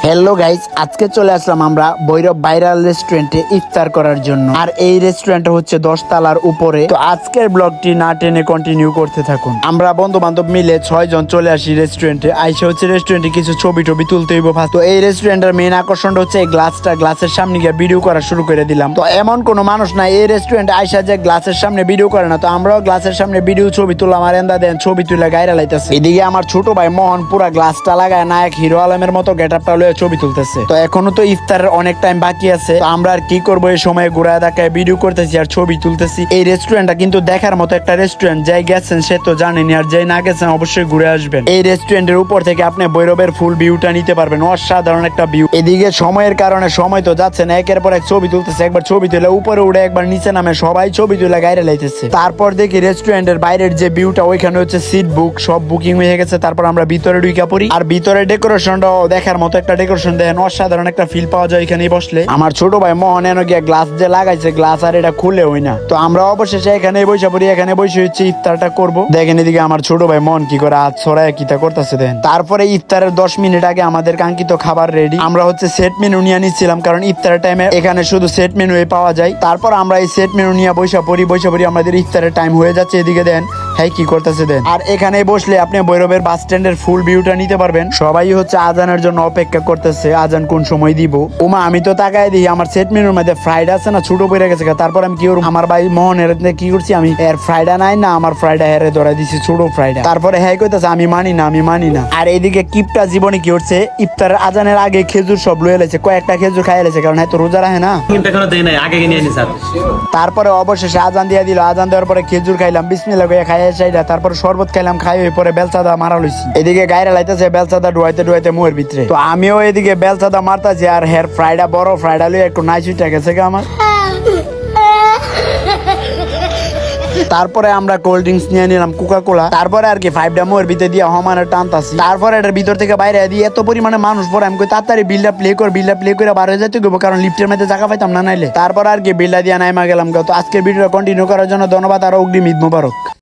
Hello guys, আজকে চলে আসলাম আমরা ভৈরব ভাইরাল রেস্টুরেন্টে ইফতার করার জন্য। আর এই রেস্টুরেন্ট হচ্ছে 10 তলার উপরে। তো আজকের ব্লগটি না টেনে কন্টিনিউ করতে থাকুন। আমরা বন্ধু বান্ধব মিলে 6 জন চলে আসি রেস্টুরেন্টে। আইসা হচ্ছে রেস্টুরেন্টে কিছু ছবি টবি তুলতে হইব। তো এই রেস্টুরেন্টের মেইন আকর্ষণটা হচ্ছে এই গ্লাসের সামনে গিয়ে ভিডিও করা শুরু করে দিলাম। তো এমন কোনো মানুষ নাই এই রেস্টুরেন্টে আইসা যে গ্লাসের সামনে ভিডিও করে না। তো আমরাও গ্লাসের সামনে ভিডিও ছবি তুললাম আর এন্দা দেন ছবি তুলে গাইরা লাইতেছে। এদিকে আমার ছোট ভাই মোহন পুরা গ্লাসটা লাগায় নায়ক হিরো আলমের মতো গেটআপটা লয়ে ছবি তুলতেছে। তো এখনো তো ইফতারের অনেক টাইম বাকি আছে। তো আমরা আর কি করবো, এই সময় ঘুরায় দেখায় ভিডিও করতেছি আর ছবি তুলতেছি। এই রেস্টুরেন্টটা কিন্তু দেখার মতো একটা রেস্টুরেন্ট। যাই গেছেন সে তো জানেনি, আর যাই না গেছেন অবশ্যই ঘুরে আসবেন। এই রেস্টুরেন্টের উপর থেকে আপনি ভৈরবের ফুল ভিউটা নিতে পারবেন। অসাধারণ একটা ভিউ। এদিকে সময়ের কারণে সময় তো যাচ্ছে না, একের পর এক ছবি তুলতেছে। একবার ছবি তুলে উপরে উঠে একবার নিচে নামে সবাই ছবি তুলে গাইরে লাইতেছে। তারপর দেখি রেস্টুরেন্টের বাইরের যে ভিউটা, ওইখানে হচ্ছে সিট বুক সব বুকিং হয়ে গেছে। তারপর আমরা ভিতরে ঢুকা পড়ি। আর ভিতরে ডেকোরেশনটাও দেখার মতো একটা ডেকোরেশন দেন। অসাধারণ একটা ফিল পাওয়া যায় এখানে বসলে। আমার ছোট ভাই মোহন এনে গিয়ে গ্লাস যে লাগাইছে, গ্লাস আর এটা খুলে হই না। তো আমরা অবশেষে এখানে বসে পড়ি। এখানে বসে হচ্ছে ইফতারটা করবো। দেখেন এদিকে আমার ছোট ভাই মোহন কি করে হাত ছড়ায় কিতা করতেছে দেন। তারপরে ইফতারের 10 মিনিট আগে আমাদের কাঙ্ক্ষিত খাবার রেডি। আমরা হচ্ছে সেট মেনু নিয়ে নিচ্ছিলাম, কারণ ইফতারের টাইমে এখানে শুধু সেট মেনু পাওয়া যায়। তারপর আমরা এই সেট মেনু নিয়ে বসে পড়ি। আমাদের ইফতারের টাইম হয়ে যাচ্ছে। এদিকে দেন হ্যাঁ কি করতেছে দেন। আর এখানে বসলে আপনি ভৈরবের বাস স্ট্যান্ডের ফুল ভিউটা নিতে পারবেন। সবাই হচ্ছে আজানের জন্য অপেক্ষা করতেছে, আজান কোন সময় দিব। ওমা আমি তো তাকায় দিই আমার সেট মেনুর মধ্যে ফ্রাইড আছে না, ছোট পড়ে গেছে। তারপর আমি কি করব, আমার ভাই মোহনের কি করছি, আমি এর ফ্রাইডা নাই না, আমার ফ্রাইডা হেরে ধরা দিছি ছোট ফ্রাইডা। তারপরে হ্যাঁ কইতেছে আমি মানি না। আর এইদিকে কিপটা জীবনে কি করছে, ইফতার আজানের আগে খেজুর সব লয়ে লেছে, কয়েকটা খেজুর খাইয়ে লেছে, কারণ এত রোজা রাখে না। তারপরে অবশেষে আজান দিয়ে দিল। আজান দেওয়ার পরে খেজুর খাইলাম, বিসমিল্লাহ কইয়া খাইয়া সাইডা। তারপরে শরবত খাইলাম, খাই হয়ে পরে বেলচাদা মারা লইছি। এদিকে গায়রা লাইতেছে বেলচাদা ডুয়াইতে মুয়ের ভিতরে। তো আমিও এদিকে বেলচাদা মারতাছি আর হের ফ্রাইডা বড় ফ্রাইডা লইয়া একটু নাইচ উঠে গেছে আমার। তারপরে আমরা কোল্ড ড্রিঙ্কস নিয়ে নিলাম কোকা কোলা। তারপরে আর কি 5টা মোয়ের ভিতরে দিয়ে হমানের টানতাছি। তারপরে এটার ভিতর থেকে বাইরে দিয়ে এত পরিমাণে মানুষ পরে আমি কই তাড়াতাড়ি বিলটা প্লে করে বার হয়ে যেতে গেবো, কারণ লিফটের মধ্যে জায়গা পাইতাম না নাইলে। তারপর আর কি বিলটা দিয়ে নাইমা গেলাম। তো আজকের ভিডিওটা কন্টিনিউ করার জন্য ধন্যবাদ আর অগ্রিম ঈদ মোবারক।